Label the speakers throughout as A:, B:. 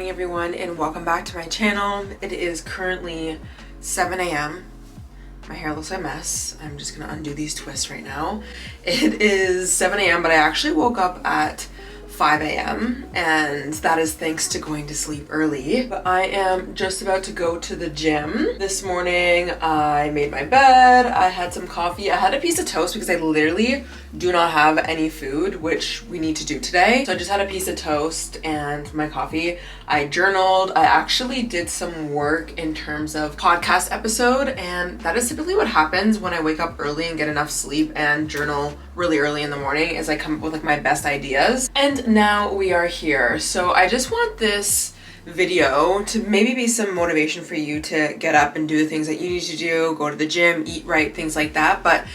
A: Everyone, and welcome back to my channel. It is currently 7 a.m. My hair looks like a mess. I'm just gonna undo these twists right now. It is 7 a.m. but I actually woke up at 5 a.m. and that is thanks to going to sleep early. But I am just about to go to the gym. This morning I made my bed, I had some coffee, I had a piece of toast because I literally do not have any food, which we need to do today. So I just had a piece of toast and my coffee. I journaled. I actually did some work in terms of podcast episode, and that is typically what happens when I wake up early and get enough sleep and journal really early in the morning, is I come up with like my best ideas. And now we are here. So I just want this video to maybe be some motivation for you to get up and do the things that you need to do, go to the gym, eat right, things like that. But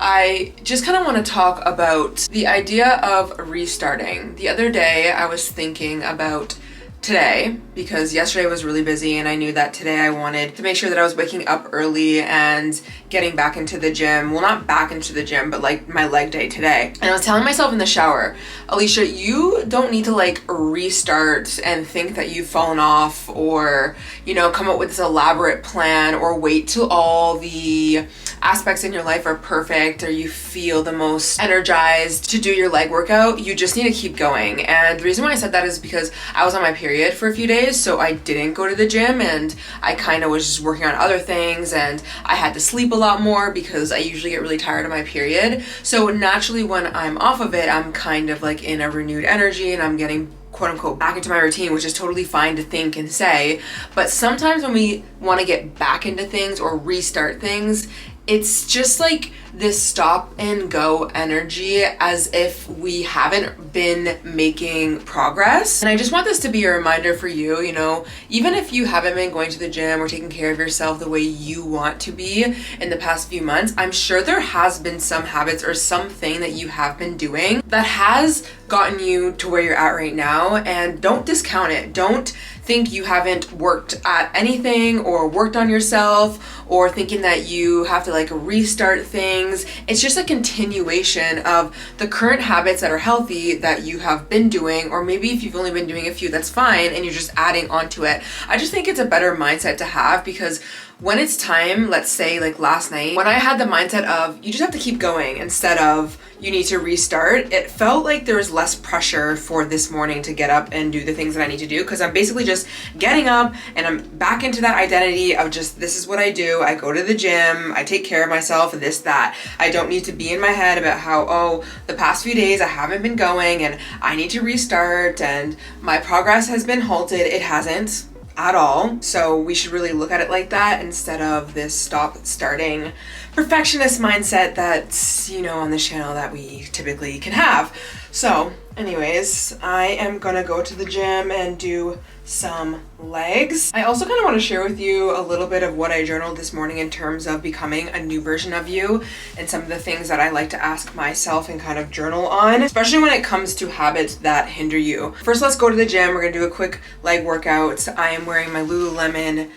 A: I just kind of want to talk about the idea of restarting. The other day I was thinking about today, because yesterday was really busy and I knew that today I wanted to make sure that I was waking up early and getting back into the gym. Well, not back into the gym, but like my leg day today. And I was telling myself in the shower, Alicia, you don't need to like restart and think that you've fallen off, or, you know, come up with this elaborate plan, or wait till all the aspects in your life are perfect or you feel the most energized to do your leg workout. You just need to keep going. And the reason why I said that is because I was on my period for a few days, so I didn't go to the gym and I kind of was just working on other things, and I had to sleep a lot more because I usually get really tired of my period. So naturally when I'm off of it, I'm kind of like in a renewed energy and I'm getting quote unquote back into my routine, which is totally fine to think and say. But sometimes when we want to get back into things or restart things, it's just like this stop and go energy, as if we haven't been making progress. And I just want this to be a reminder for you, you know, even if you haven't been going to the gym or taking care of yourself the way you want to be in the past few months, I'm sure there has been some habits or something that you have been doing that has gotten you to where you're at right now. And don't discount it. Don't think you haven't worked at anything or worked on yourself, or thinking that you have to like restart things. It's just a continuation of the current habits that are healthy that you have been doing, or maybe if you've only been doing a few, that's fine, and you're just adding onto it. I just think it's a better mindset to have, because when it's time, let's say like last night, when I had the mindset of you just have to keep going instead of you need to restart, it felt like there was less pressure for this morning to get up and do the things that I need to do, because I'm basically just getting up and I'm back into that identity of just, this is what I do. I go to the gym, I take care of myself, this, that. I don't need to be in my head about how, oh, the past few days I haven't been going and I need to restart and my progress has been halted. It hasn't at all. So we should really look at it like that, instead of this stop starting perfectionist mindset that's, you know, on the channel that we typically can have. So anyways, I am gonna go to the gym and do some legs. I also kind of want to share with you a little bit of what I journaled this morning in terms of becoming a new version of you, and some of the things that I like to ask myself and kind of journal on, especially when it comes to habits that hinder you. First, let's go to the gym. We're gonna do a quick leg workout. I am wearing my Lululemon,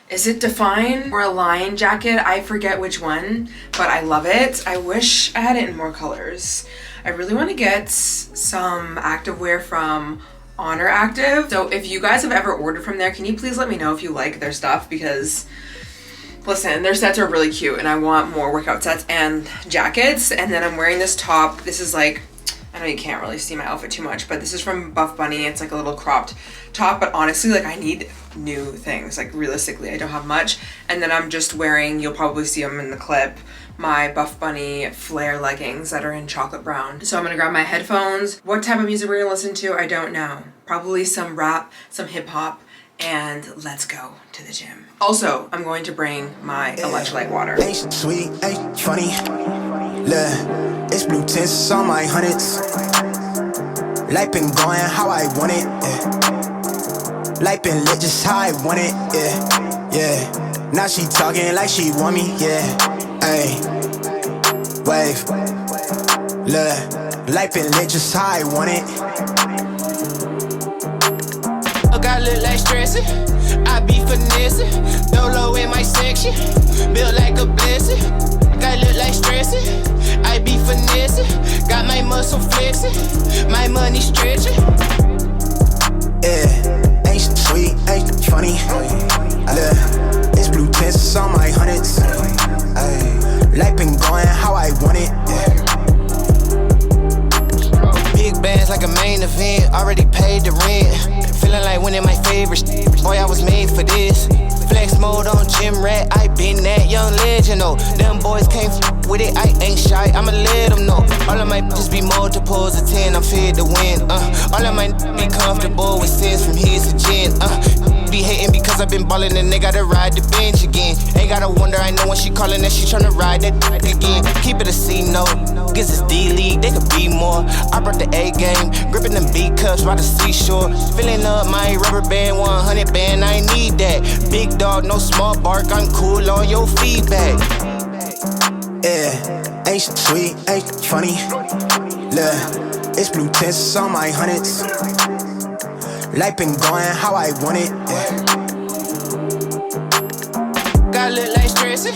A: is it Define or Align jacket? I forget which one, but I love it. I wish I had it in more colors. I really want to get some activewear from Honor Active. So if you guys have ever ordered from there, can you please let me know if you like their stuff, because listen, their sets are really cute and I want more workout sets and jackets. And then I'm wearing this top. This is like I know you can't really see my outfit too much, but this is from Buff Bunny. It's like a little cropped top, but honestly, like I need new things. Like realistically, I don't have much. And then I'm just wearing, you'll probably see them in the clip, my Buff Bunny flare leggings that are in chocolate brown. So I'm gonna grab my headphones. What type of music we're gonna listen to, I don't know. Probably some rap, some hip hop, and let's go to the gym. Also, I'm going to bring my electrolyte water.
B: Ain't sweet, ain't funny. Look, it's blue tints on my hundreds. Life been going how I want it. Yeah. Life been lit just how I want it. Yeah, yeah. Now she talking like she want me. Yeah, ayy. Wave. Look, life been lit just how I want it.
C: I look like stressing, I be finessing. Dolo in my section, built like a blessing. I look like stressing, I be finessing. Got my muscle flexing, my money stretching.
B: Yeah, ain't sweet, ain't funny. Look, it's blue tints on my hundreds. Life been going how I want it. Yeah.
C: Big bands like a main event, already paid the rent. Feeling like winning my favorite. Boy, I was made for this. Flex mode on gym rat. I been that young legend, oh. Them boys can't with it. I ain't shy, I'ma let them know. All of my just be multiples of 10. I'm fed to win. All of my be comfortable with sins from his to gin. Be hating because I've been ballin' and they gotta ride the bench again. Ain't gotta wonder, I know when she callin' that she tryna ride that again. Keep it a C note. Guess it's D-League, they could be more. I brought the A game, gripping them B cups by the seashore. Filling up my rubber band, 100 band, I need that. Big dog, no small bark, I'm cool on your feedback.
B: Yeah, ain't sweet, ain't funny. Look, it's blue tints on my hundreds. Life been going how I want it. Yeah.
C: I look like stressing,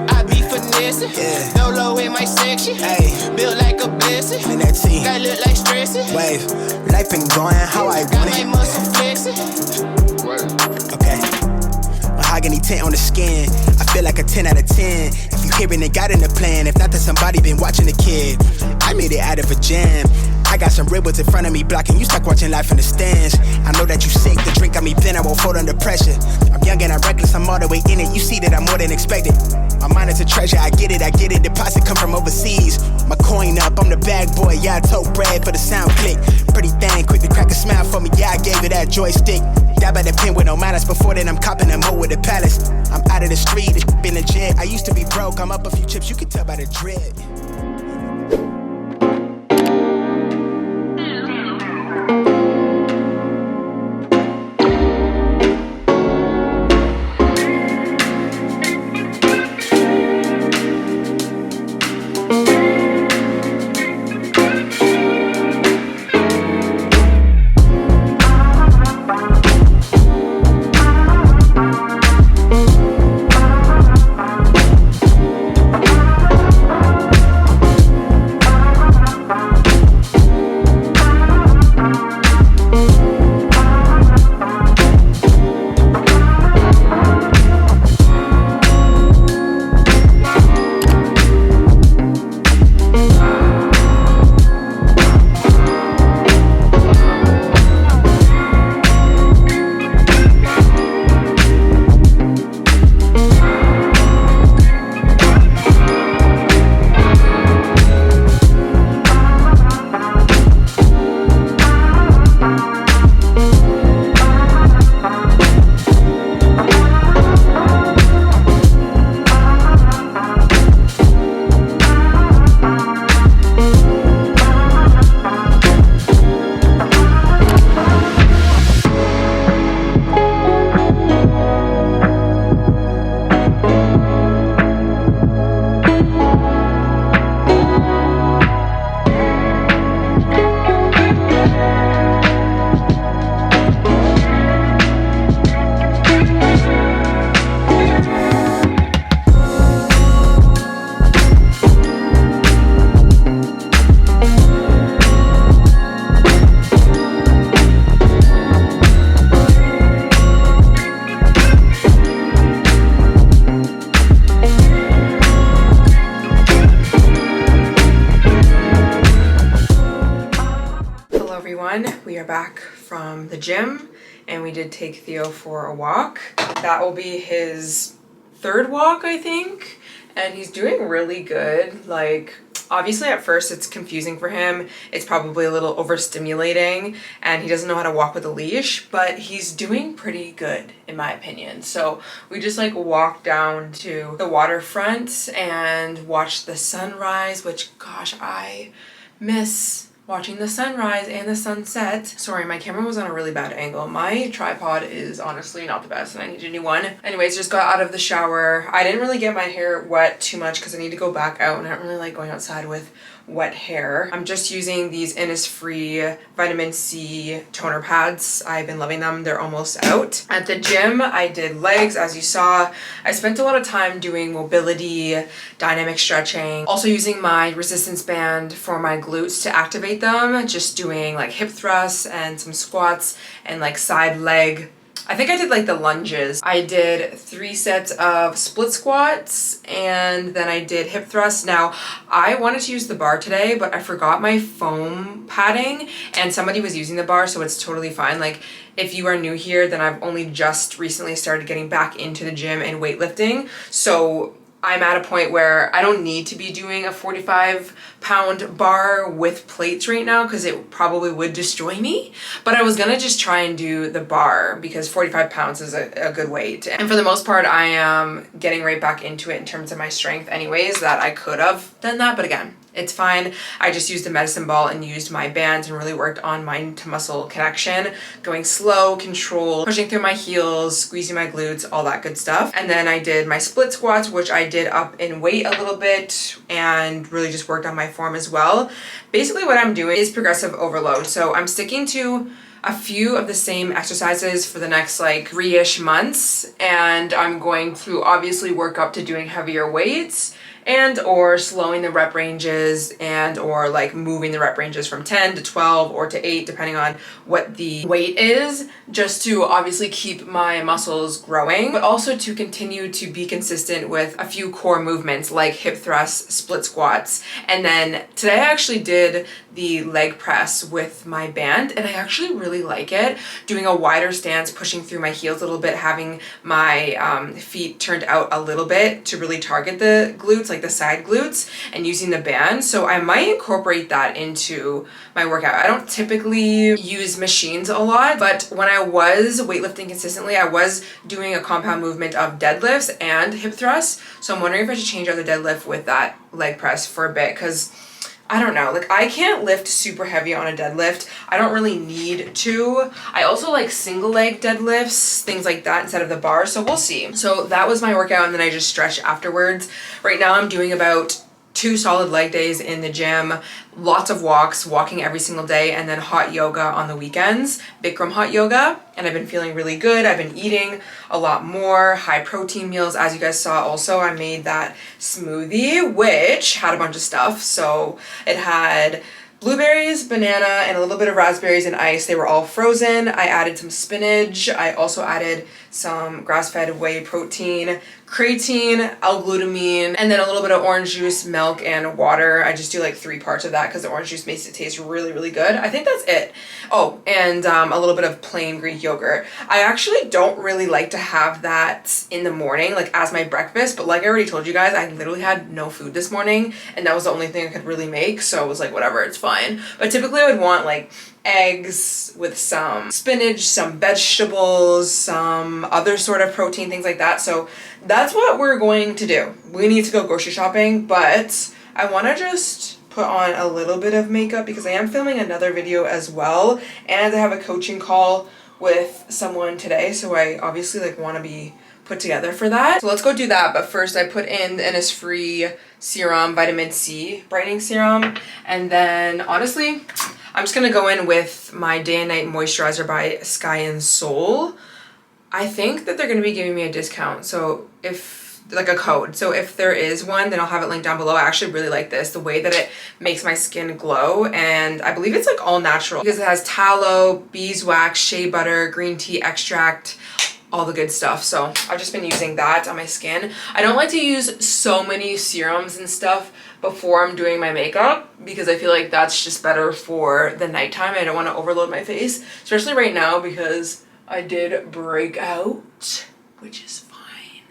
C: I be finessing.
B: Yeah.
C: Dolo in my section,
B: Ayy.
C: Built like a blessing.
B: And that T.
C: I look like stressing.
B: Wave, life been going how I
C: Got
B: want
C: my
B: it.
C: muscle flexing.
B: Okay. Mahogany tint on the skin. I feel like a 10 out of 10. If you hearing it, got in the plan. If not, then somebody been watching the kid. I made it out of a jam. I got some ribbons in front of me blocking you, stuck watching life in the stands. I know that you sick, the drink got me thin, I won't fold under pressure. I'm young and I'm reckless, I'm all the way in it. You see that I'm more than expected. My mind is a treasure, I get it. Deposit come from overseas. My coin up, I'm the bag boy, yeah, I told bread for the sound click. Pretty thing, quick to crack a smile for me, yeah, I gave it that joystick. Dab at the pin with no malice, before then I'm copping a mo with the palace. I'm out of the street, it's been legit. I used to be broke, I'm up a few chips, you can tell by the drip.
A: are back from the gym and we did take Theo for a walk. That will be his third walk, I think, and he's doing really good. Like, obviously at first it's confusing for him. It's probably a little overstimulating and he doesn't know how to walk with a leash, but he's doing pretty good in my opinion. So we just like walked down to the waterfront and watched the sunrise, which gosh, I miss watching the sunrise and the sunset. Sorry, my camera was on a really bad angle. My tripod is honestly not the best and I need a new one. Anyways, just got out of the shower. I didn't really get my hair wet too much because I need to go back out and I don't really like going outside with wet hair. I'm just using these Innisfree vitamin C toner pads. I've been loving them. They're almost out. At the gym, I did legs, as you saw. I spent a lot of time doing mobility, dynamic stretching, also using my resistance band for my glutes to activate them, just doing like hip thrusts and some squats and like side leg. I think I did like the lunges. I did 3 sets of split squats and then I did hip thrusts. Now, I wanted to use the bar today, but I forgot my foam padding and somebody was using the bar, so it's totally fine. Like, if you are new here, then I've only just recently started getting back into the gym and weightlifting. So I'm at a point where I don't need to be doing a 45-pound bar with plates right now because it probably would destroy me. But I was gonna just try and do the bar because 45 pounds is a good weight. And for the most part, I am getting right back into it in terms of my strength anyways, that I could have done that, but again, it's fine. I just used a medicine ball and used my bands and really worked on mind to muscle connection, going slow, controlled, pushing through my heels, squeezing my glutes, all that good stuff. And then I did my split squats, which I did up in weight a little bit and really just worked on my form as well. Basically what I'm doing is progressive overload. So I'm sticking to a few of the same exercises for the next like 3-ish months. And I'm going to obviously work up to doing heavier weights and or slowing the rep ranges and or like moving the rep ranges from 10 to 12 or to 8 depending on what the weight is, just to obviously keep my muscles growing, but also to continue to be consistent with a few core movements like hip thrusts, split squats. And then today I actually did the leg press with my band and I actually really like it, doing a wider stance, pushing through my heels a little bit, having my feet turned out a little bit to really target the glutes, like the side glutes, and using the band. So I might incorporate that into my workout. I don't typically use machines a lot, but when I was weightlifting consistently, I was doing a compound movement of deadlifts and hip thrusts. So I'm wondering if I should change out the deadlift with that leg press for a bit, because I don't know, like I can't lift super heavy on a deadlift. I don't really need to. I also like single leg deadlifts, things like that instead of the bar, so we'll see. So that was my workout and then I just stretched afterwards. Right now I'm doing about 2 solid leg days in the gym, lots of walks, walking every single day, and then hot yoga on the weekends, Bikram hot yoga, and I've been feeling really good. I've been eating a lot more high protein meals. As you guys saw also, I made that smoothie, which had a bunch of stuff. So it had blueberries, banana, and a little bit of raspberries and ice. They were all frozen. I added some spinach. I also added some grass-fed whey protein, creatine, L-glutamine, and then a little bit of orange juice, milk, and water. I just do like 3 parts of that because the orange juice makes it taste really, really good. I think that's it. Oh, and a little bit of plain Greek yogurt. I actually don't really like to have that in the morning, like as my breakfast, but like I already told you guys, I literally had no food this morning, and that was the only thing I could really make, so I was like, whatever, it's fine. But typically I would want like eggs with some spinach, some vegetables, some other sort of protein, things like that. So that's what we're going to do. We need to go grocery shopping, but I want to just put on a little bit of makeup because I am filming another video as well, and I have a coaching call with someone today, so I obviously like want to be put together for that. So let's go do that, but first I put in the Innisfree serum, vitamin C brightening serum, and then honestly I'm just gonna go in with my day and night moisturizer by Sky and Soul. I think that they're gonna be giving me a discount, so if like a code, so if there is one, then I'll have it linked down below. I actually really like this, the way that it makes my skin glow, and I believe it's like all natural because it has tallow, beeswax, shea butter, green tea extract, all the good stuff. So I've just been using that on my skin. I don't like to use so many serums and stuff before I'm doing my makeup because I feel like that's just better for the nighttime. I don't want to overload my face, especially right now because I did break out, which is fine.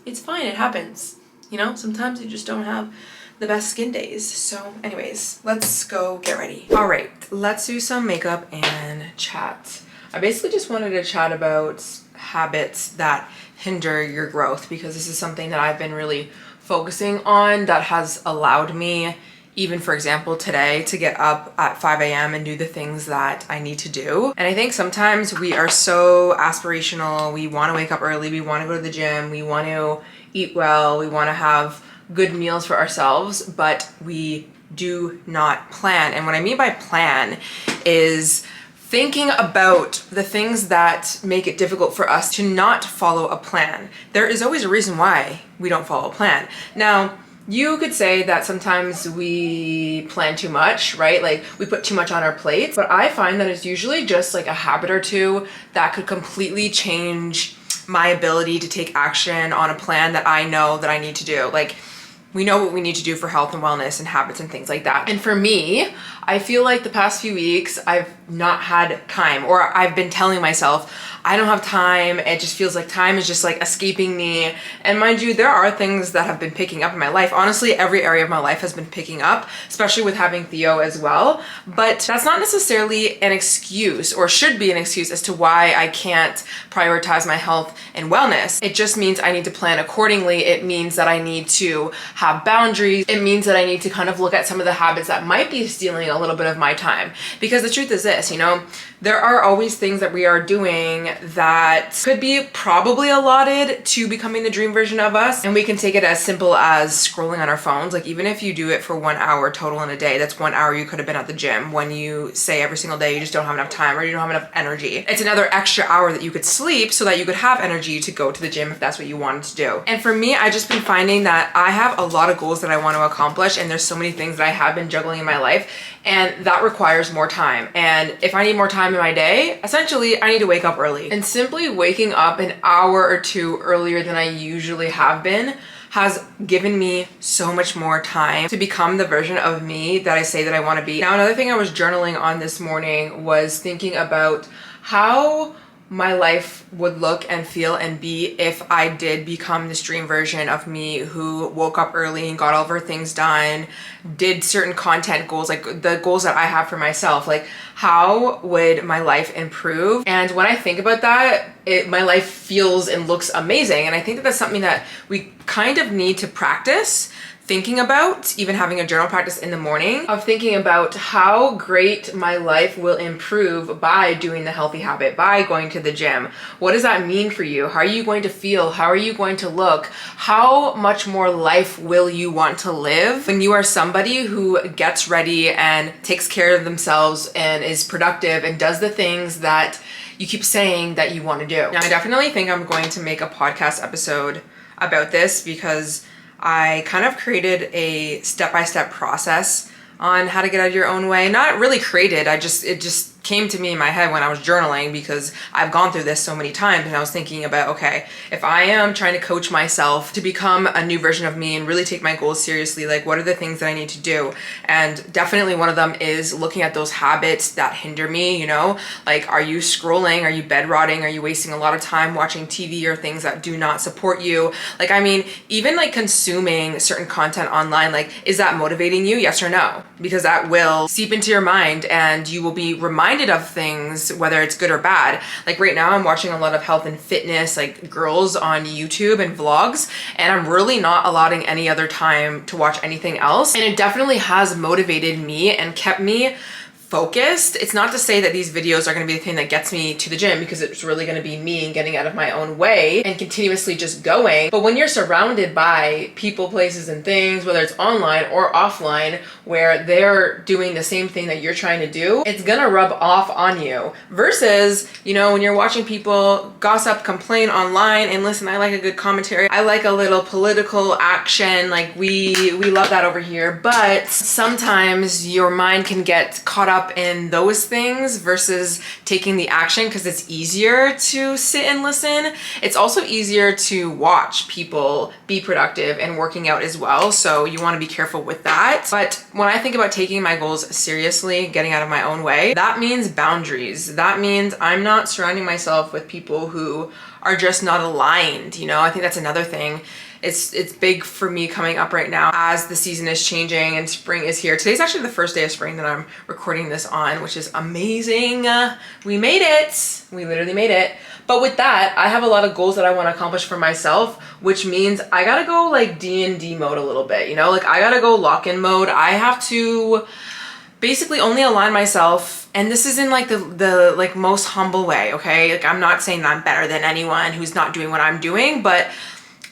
A: It's fine, it happens. You know, sometimes you just don't have the best skin days. So anyways, let's go get ready. All right, let's do some makeup and chat. I basically just wanted to chat about habits that hinder your growth because this is something that I've been really focusing on that has allowed me, even for example today, to get up at 5 a.m. and do the things that I need to do. And I think sometimes we are so aspirational. We want to wake up early, we want to go to the gym, we want to eat well, we want to have good meals for ourselves, but we do not plan. And what I mean by plan is thinking about the things that make it difficult for us to not follow a plan. There is always a reason why we don't follow a plan. Now, you could say that sometimes we plan too much, right? Like we put too much on our plates, but I find that it's usually just like a habit or two that could completely change my ability to take action on a plan that I know that I need to do. Like, we know what we need to do for health and wellness and habits and things like that. And for me, I feel like the past few weeks I've not had time, or I've been telling myself I don't have time. It just feels like time is just like escaping me. And mind you, there are things that have been picking up in my life. Honestly, every area of my life has been picking up, especially with having Theo as well. But that's not necessarily an excuse, or should be an excuse, as to why I can't prioritize my health and wellness. It just means I need to plan accordingly. It means that I need to have boundaries. It means that I need to kind of look at some of the habits that might be stealing a little bit of my time. Because the truth is this, you know, there are always things that we are doing that could be probably allotted to becoming the dream version of us. And we can take it as simple as scrolling on our phones. Like even if you do it for 1 hour total in a day, that's 1 hour you could have been at the gym. When you say every single day you just don't have enough time or you don't have enough energy, it's another extra hour that you could sleep so that you could have energy to go to the gym if that's what you wanted to do. And for me, I've just been finding that I have a lot of goals that I want to accomplish, and there's so many things that I have been juggling in my life, and that requires more time. And if I need more time in my day, essentially I need to wake up early. And simply waking up an hour or two earlier than I usually have been has given me so much more time to become the version of me that I say that I want to be. Now, another thing I was journaling on this morning was thinking about how my life would look and feel and be if I did become this dream version of me who woke up early and got all of her things done, did certain content goals, like the goals that I have for myself. Like, how would my life improve? And when I think about that, my life feels and looks amazing. And I think that that's something that we kind of need to practice thinking about, even having a journal practice in the morning of thinking about how great my life will improve by doing the healthy habit, by going to the gym. What does that mean for you? How are you going to feel? How are you going to look? How much more life will you want to live when you are somebody who gets ready and takes care of themselves and is productive and does the things that you keep saying that you want to do? Now, I definitely think I'm going to make a podcast episode about this because I kind of created a step-by-step process on how to get out of your own way. Not really created, it just came to me in my head when I was journaling, because I've gone through this so many times, and I was thinking about, okay, if I am trying to coach myself to become a new version of me and really take my goals seriously, like what are the things that I need to do? And definitely one of them is looking at those habits that hinder me, you know, like, are you scrolling? Are you bed rotting? Are you wasting a lot of time watching TV or things that do not support you? Like, I mean, even like consuming certain content online, like, is that motivating you? Yes or no? Because that will seep into your mind and you will be reminded of things, whether it's good or bad. Like right now I'm watching a lot of health and fitness, like girls on YouTube and vlogs, and I'm really not allotting any other time to watch anything else. And it definitely has motivated me and kept me focused. It's not to say that these videos are going to be the thing that gets me to the gym, because it's really going to be me and getting out of my own way and continuously just going. But when you're surrounded by people, places, and things, whether it's online or offline, where they're doing the same thing that you're trying to do, it's going to rub off on you. Versus, you know, when you're watching people gossip, complain online, and listen, I like a good commentary. I like a little political action. Like we love that over here. But sometimes your mind can get caught up up in those things versus taking the action, because it's easier to sit and listen. It's also easier to watch people be productive and working out as well. So you want to be careful with that. But when I think about taking my goals seriously, getting out of my own way, that means boundaries. That means I'm not surrounding myself with people who are just not aligned. You know, I think that's another thing. It's big for me coming up right now as the season is changing and spring is here. Today's actually the first day of spring that I'm recording this on, which is amazing. We made it. We literally made it. But with that, I have a lot of goals that I want to accomplish for myself, which means I gotta go like DND mode a little bit, you know? Like I gotta go lock-in mode. I have to basically only align myself, and this is in like the like most humble way, okay? Like I'm not saying that I'm better than anyone who's not doing what I'm doing, but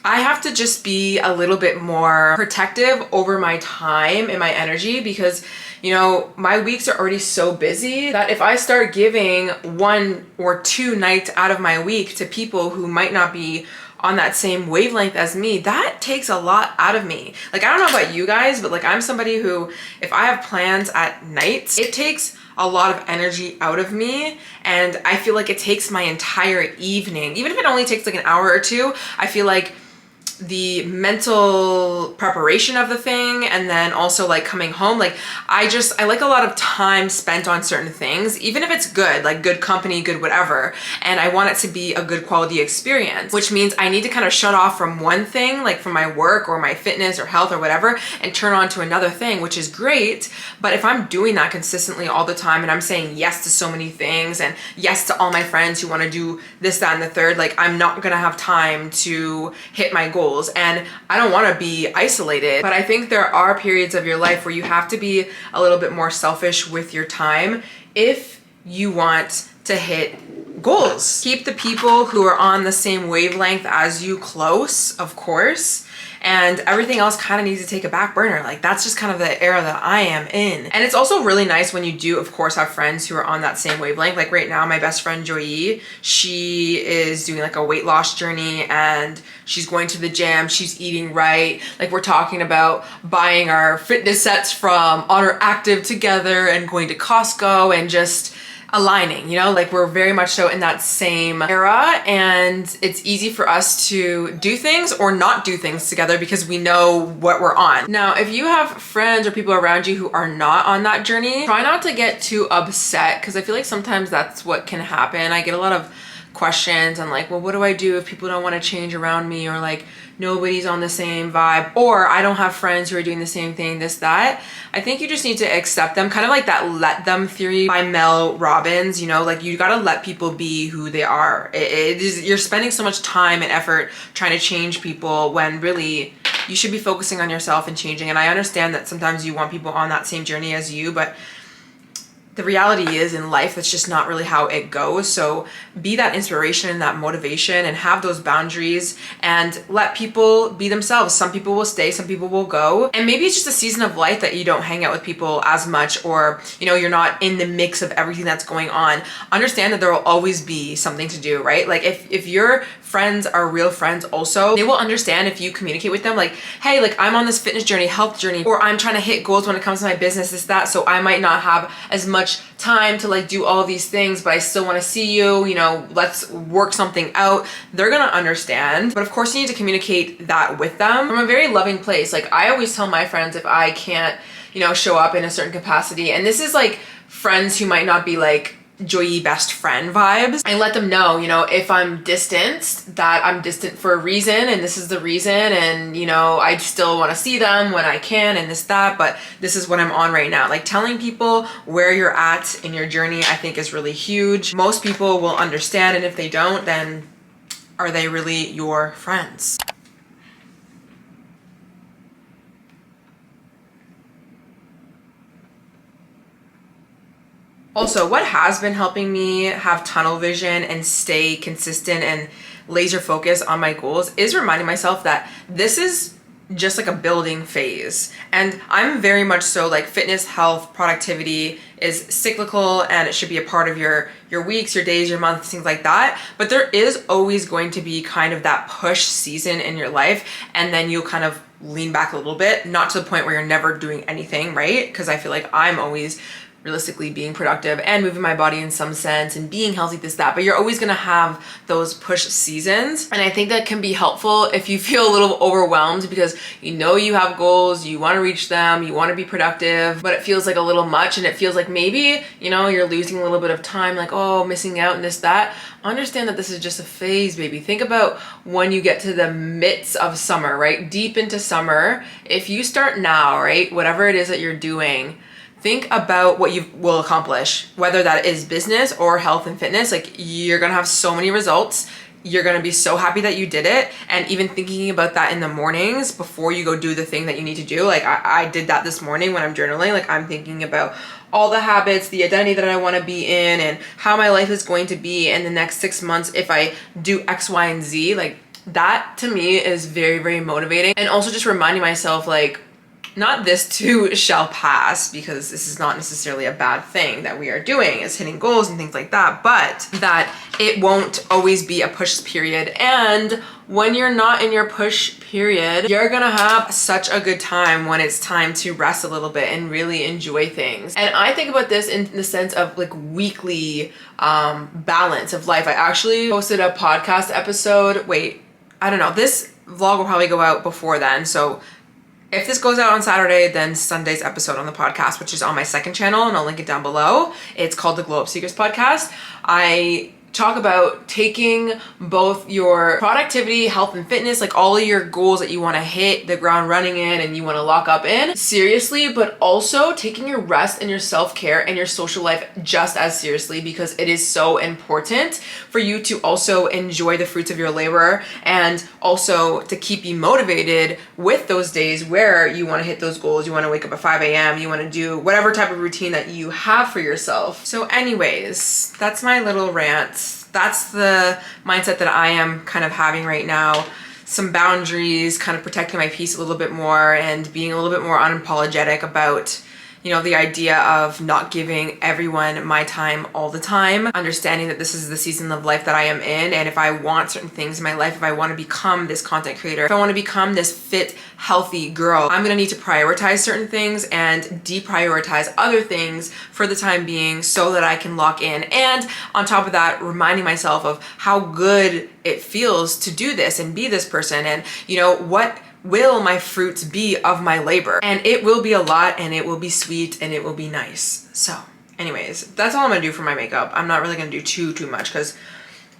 A: I have to just be a little bit more protective over my time and my energy, because, you know, my weeks are already so busy that if I start giving 1 or 2 nights out of my week to people who might not be on that same wavelength as me, that takes a lot out of me. Like, I don't know about you guys, but like I'm somebody who, if I have plans at night, it takes a lot of energy out of me, and I feel like it takes my entire evening. Even if it only takes like an hour or 2, I feel like the mental preparation of the thing, and then also like coming home, like I like a lot of time spent on certain things, even if it's good, like good company, good whatever, and I want it to be a good quality experience, which means I need to kind of shut off from one thing, like from my work or my fitness or health or whatever, and turn on to another thing, which is great. But if I'm doing that consistently all the time and I'm saying yes to so many things and yes to all my friends who want to do this, that, and the third, like I'm not gonna have time to hit my goals. And I don't want to be isolated, but I think there are periods of your life where you have to be a little bit more selfish with your time if you want to hit goals. Keep the people who are on the same wavelength as you close, of course, and everything else kind of needs to take a back burner. Like that's just kind of the era that I am in. And it's also really nice when you do, of course, have friends who are on that same wavelength. Like right now, my best friend Joy, she is doing like a weight loss journey, and she's going to the gym, she's eating right. Like we're talking about buying our fitness sets from Honor Active together and going to Costco and just aligning, you know, like we're very much so in that same era, and it's easy for us to do things or not do things together because we know what we're on. Now, if you have friends or people around you who are not on that journey, try not to get too upset, because I feel like sometimes that's what can happen. I get a lot of questions and like, well, what do I do if people don't want to change around me, or like nobody's on the same vibe, or I don't have friends who are doing the same thing, this, that. I think you just need to accept them, kind of like that let them theory by Mel Robbins, you know, like you gotta let people be who they are. You're spending so much time and effort trying to change people when really you should be focusing on yourself and changing. And I understand that sometimes you want people on that same journey as you, but the reality is in life, that's just not really how it goes. So be that inspiration and that motivation, and have those boundaries, and let people be themselves. Some people will stay, some people will go. And maybe it's just a season of life that you don't hang out with people as much, or, you know, you're not in the mix of everything that's going on. Understand that there will always be something to do, right? Like if your friends are real friends also, they will understand if you communicate with them like, hey, like I'm on this fitness journey, health journey, or I'm trying to hit goals when it comes to my business, this, that, so I might not have as much time to like do all these things, but I still want to see you, you know, let's work something out. They're gonna understand. But of course you need to communicate that with them from a very loving place. Like I always tell my friends if I can't, you know, show up in a certain capacity, and this is like friends who might not be like Joy best friend vibes, I let them know, you know, if I'm distanced, that I'm distant for a reason, and this is the reason, and you know, I still want to see them when I can, and this, that, but this is what I'm on right now. Like telling people where you're at in your journey, I think is really huge. Most people will understand, and if they don't, then are they really your friends? Also, what has been helping me have tunnel vision and stay consistent and laser focus on my goals is reminding myself that this is just like a building phase. And I'm very much so like fitness, health, productivity is cyclical, and it should be a part of your weeks, your days, your months, things like that. But there is always going to be kind of that push season in your life, and then you'll kind of lean back a little bit, not to the point where you're never doing anything, right? Because I feel like I'm always realistically being productive and moving my body in some sense and being healthy, this, that, but you're always gonna have those push seasons. And I think that can be helpful if you feel a little overwhelmed because you know you have goals, you wanna reach them, you wanna be productive, but it feels like a little much and it feels like maybe, you know, you're losing a little bit of time, like, oh, missing out and this, that. Understand that this is just a phase, baby. Think about when you get to the midst of summer, right? Deep into summer. If you start now, right, whatever it is that you're doing, think about what you will accomplish, whether that is business or health and fitness. Like, you're gonna have so many results. You're gonna be so happy that you did it. And even thinking about that in the mornings before you go do the thing that you need to do. Like I did that this morning when I'm journaling. Like, I'm thinking about all the habits, the identity that I wanna be in, and how my life is going to be in the next 6 months if I do X, Y, and Z. Like, that to me is very, very motivating. And also just reminding myself, like, not this too shall pass, because this is not necessarily a bad thing that we are doing, is hitting goals and things like that, but that it won't always be a push period. And when you're not in your push period, you're gonna have such a good time when it's time to rest a little bit and really enjoy things. And I think about this in the sense of like weekly balance of life. I actually posted a podcast episode. Wait, I don't know. This vlog will probably go out before then. So if this goes out on Saturday, then Sunday's episode on the podcast, which is on my second channel, and I'll link it down below. It's called the Glow Up Secrets Podcast. I talk about taking both your productivity, health and fitness, like all of your goals that you want to hit the ground running in and you want to lock up in seriously, but also taking your rest and your self-care and your social life just as seriously, because it is so important for you to also enjoy the fruits of your labor and also to keep you motivated with those days where you want to hit those goals. You want to wake up at 5 a.m. You want to do whatever type of routine that you have for yourself. So anyways, that's my little rant. That's the mindset that I am kind of having right now. Some boundaries, kind of protecting my peace a little bit more and being a little bit more unapologetic about, you know, the idea of not giving everyone my time all the time, understanding that this is the season of life that I am in. And if I want certain things in my life, if I want to become this content creator, if I want to become this fit, healthy girl, I'm going to need to prioritize certain things and deprioritize other things for the time being so that I can lock in. And on top of that, reminding myself of how good it feels to do this and be this person. And, you know, what will my fruits be of my labor? And it will be a lot, and it will be sweet, and it will be nice. So anyways, that's all I'm gonna do for my makeup. I'm not really gonna do too much because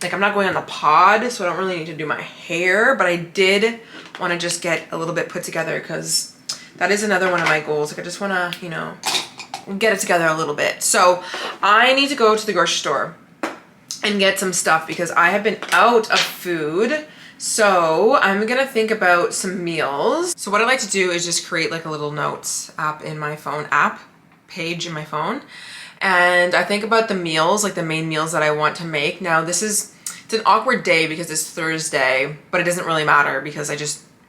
A: like I'm not going on the pod, so I don't really need to do my hair, but I did want to just get a little bit put together because that is another one of my goals. Like I just want to, you know, get it together a little bit. So I need to go to the grocery store and get some stuff because I have been out of food. So I'm gonna think about some meals. So what I like to do is just create like a little notes app in my phone, page in my phone. And I think about the meals, like the main meals that I want to make. Now it's an awkward day because it's Thursday, but it doesn't really matter because I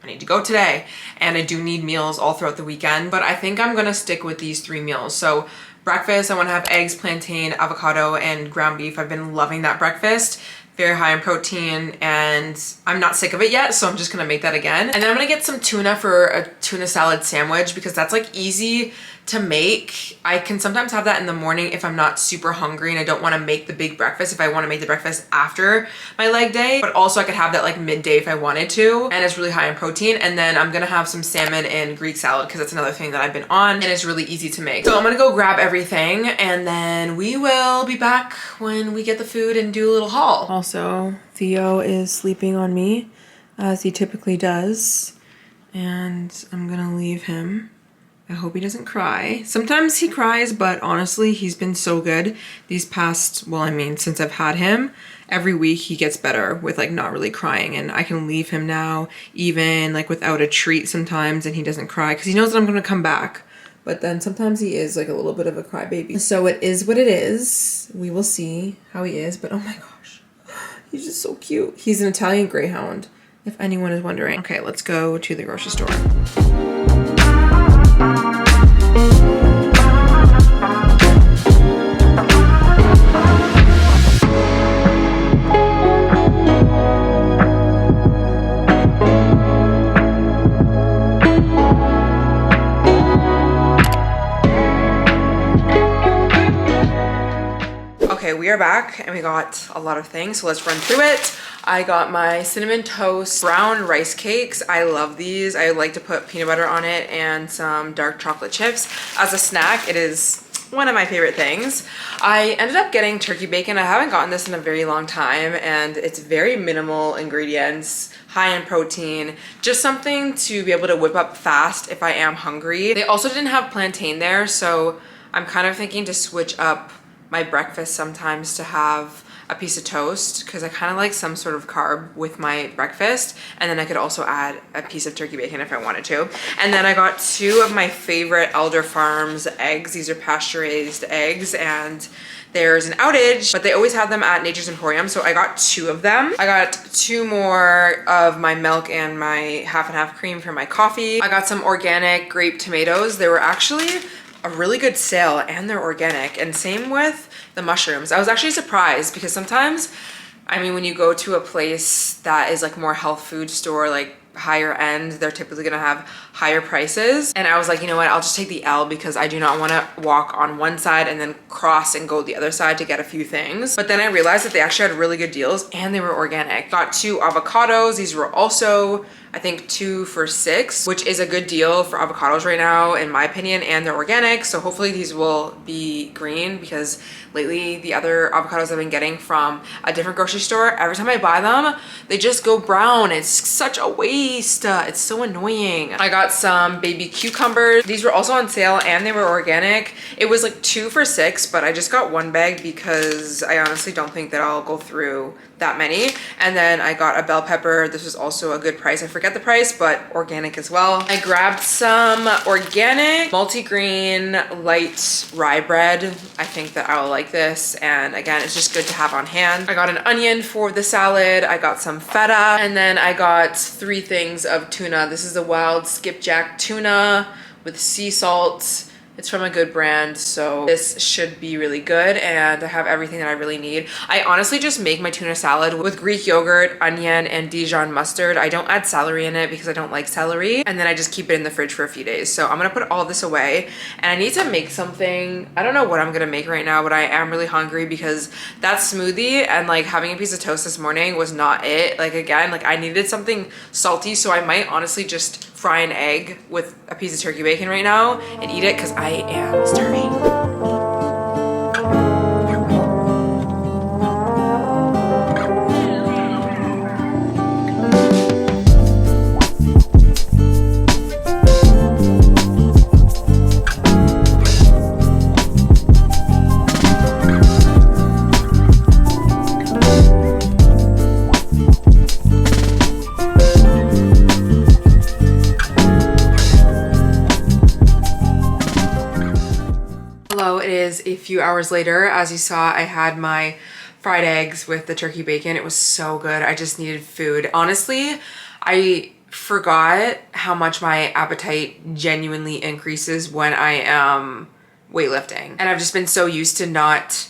A: need to go today. And I do need meals all throughout the weekend, but I think I'm gonna stick with these 3 meals. So breakfast, I wanna have eggs, plantain, avocado, and ground beef. I've been loving that breakfast. Very high in protein, and I'm not sick of it yet, so I'm just gonna make that again. And then I'm gonna get some tuna for a tuna salad sandwich because that's like easy to make. I can sometimes have that in the morning if I'm not super hungry and I don't wanna make the big breakfast, if I wanna make the breakfast after my leg day, but also I could have that like midday if I wanted to, and it's really high in protein. And then I'm gonna have some salmon and Greek salad because that's another thing that I've been on and it's really easy to make. So I'm gonna go grab everything and then we will be back when we get the food and do a little haul. Also, Theo is sleeping on me as he typically does, and I'm gonna leave him. I hope he doesn't cry. Sometimes he cries, but honestly, he's been so good these past, well, I mean, since I've had him, every week he gets better with like not really crying, and I can leave him now even like without a treat sometimes and he doesn't cry because he knows that I'm gonna come back. But then sometimes he is like a little bit of a crybaby. So it is what it is. We will see how he is, but oh my gosh, he's just so cute. He's an Italian Greyhound, if anyone is wondering. Okay, let's go to the grocery store. we are back and we got a lot of things, so let's run through it. I got my cinnamon toast brown rice cakes. I love these. I like to put peanut butter on it and some dark chocolate chips as a snack. It is one of my favorite things. I ended up getting turkey bacon. I haven't gotten this in a very long time, and it's very minimal ingredients, high in protein, just something to be able to whip up fast if I am hungry. They also didn't have plantain there, so I'm kind of thinking to switch up my breakfast sometimes to have a piece of toast, because I kind of like some sort of carb with my breakfast, and then I could also add a piece of turkey bacon if I wanted to. And then I got 2 of my favorite Elder Farms eggs. These are pasture raised eggs, and there's an outage, but they always have them at Nature's Emporium, so I got 2 of them. I got 2 more of my milk and my half and half cream for my coffee. I got some organic grape tomatoes. They were actually a really good sale, and they're organic, and same with the mushrooms. I was actually surprised because sometimes, I mean, when you go to a place that is like more health food store, like higher end, they're typically gonna have higher prices. And I was like, you know what, I'll just take the L because I do not want to walk on one side and then cross and go the other side to get a few things. But then I realized that they actually had really good deals and they were organic. Got 2 avocados. These were also, I think, 2 for $6, which is a good deal for avocados right now in my opinion, and they're organic, so hopefully these will be green, because lately the other avocados I've been getting from a different grocery store, every time I buy them they just go brown. It's such a waste. It's so annoying. I got some baby cucumbers. These were also on sale and they were organic. It was like 2 for $6, but I just got 1 bag because I honestly don't think that I'll go through that many. And then I got a bell pepper. This was also a good price. I forget the price, but organic as well. I grabbed some organic multi-grain light rye bread. I think that I will like this, and again, it's just good to have on hand. I got an onion for the salad. I got some feta, and then I got 3 things of tuna. This is the wild skipjack tuna with sea salt. It's from a good brand, so this should be really good, and I have everything that I really need. I honestly just make my tuna salad with Greek yogurt, onion, and Dijon mustard. I don't add celery in it because I don't like celery, and then I just keep it in the fridge for a few days. So I'm gonna put all this away, and I need to make something. I don't know what I'm gonna make right now, but I am really hungry because that smoothie and like having a piece of toast this morning was not it. Like again, like I needed something salty, so I might honestly just fry an egg with a piece of turkey bacon right now and eat it because I am starving. A few hours later. As you saw, I had my fried eggs with the turkey bacon. It was so good. I just needed food. Honestly, I forgot how much my appetite genuinely increases when I am weightlifting. And I've just been so used to not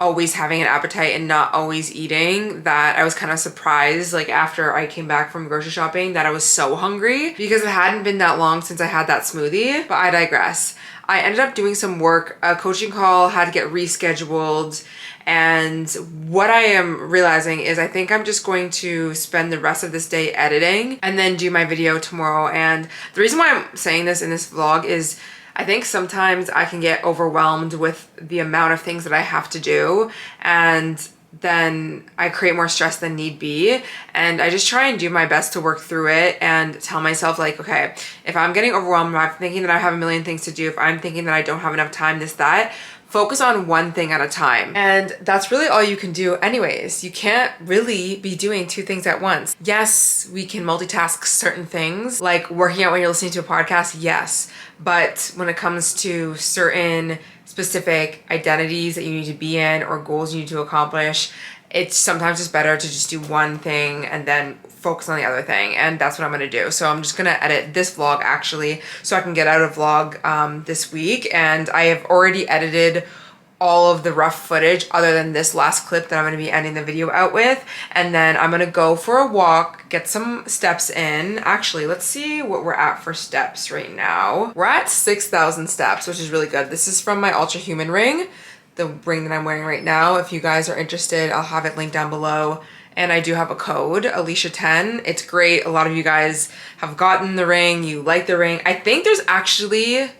A: always having an appetite and not always eating that I was kind of surprised, like after I came back from grocery shopping, that I was so hungry because it hadn't been that long since I had that smoothie. But I digress. I ended up doing some work. A coaching call had to get rescheduled, and what I am realizing is I think I'm just going to spend the rest of this day editing and then do my video tomorrow. And the reason why I'm saying this in this vlog is I think sometimes I can get overwhelmed with the amount of things that I have to do, and then I create more stress than need be. And I just try and do my best to work through it and tell myself like, okay, if I'm getting overwhelmed, if I'm thinking that I have a million things to do, if I'm thinking that I don't have enough time, this, that, focus on one thing at a time. And that's really all you can do anyways. You can't really be doing 2 things at once. Yes, we can multitask certain things, like working out when you're listening to a podcast, yes. But when it comes to certain specific identities that you need to be in or goals you need to accomplish, it's sometimes just better to just do one thing and then focus on the other thing. And that's what I'm gonna do. So I'm just gonna edit this vlog actually so I can get out a vlog this week. And I have already edited all of the rough footage other than this last clip that I'm gonna be ending the video out with. And then I'm gonna go for a walk, get some steps in. Actually, let's see what we're at for steps right now. We're at 6,000 steps, which is really good. This is from my Ultra Human ring. the ring that I'm wearing right now. If you guys are interested, I'll have it linked down below. And I do have a code, Alicia10. It's great. A lot of you guys have gotten the ring. You like the ring. I think there's actually,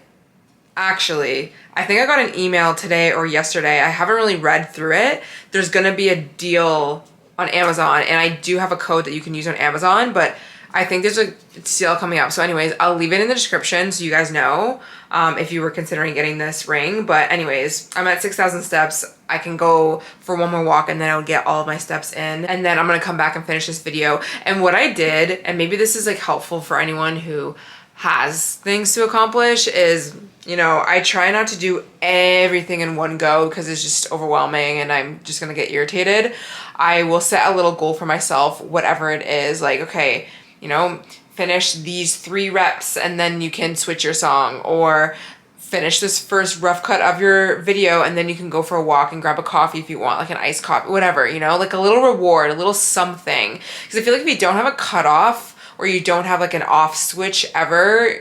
A: I think I got an email today or yesterday. I haven't really read through it. There's gonna be a deal on Amazon, and I do have a code that you can use on Amazon, but I think there's a sale coming up. So anyways, I'll leave it in the description so you guys know if you were considering getting this ring. But anyways, I'm at 6,000 steps. I can go for one more walk and then I'll get all of my steps in. And then I'm gonna come back and finish this video. And what I did, and maybe this is like helpful for anyone who has things to accomplish, is, you know, I try not to do everything in one go because it's just overwhelming and I'm just gonna get irritated. I will set a little goal for myself, whatever it is, like, okay, you know, finish these 3 reps and then you can switch your song, or finish this first rough cut of your video and then you can go for a walk and grab a coffee if you want, like an iced coffee, whatever, you know, like a little reward, a little something. Because I feel like if you don't have a cutoff or you don't have like an off switch ever,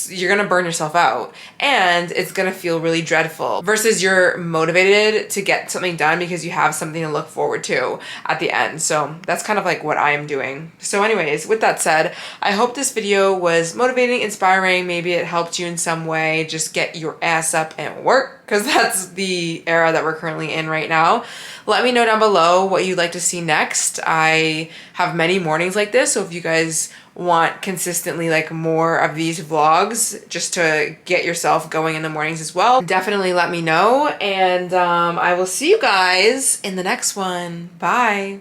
A: you're gonna burn yourself out and it's gonna feel really dreadful, versus you're motivated to get something done because you have something to look forward to at the end. So that's kind of like what I am doing. So anyways, with that said, I hope this video was motivating, inspiring. Maybe it helped you in some way. Just get your ass up and work, because that's the era that we're currently in right now. Let me know down below what you'd like to see next. I have many mornings like this, so if you guys want consistently like more of these vlogs just to get yourself going in the mornings as well, definitely let me know. And I will see you guys in the next one. Bye.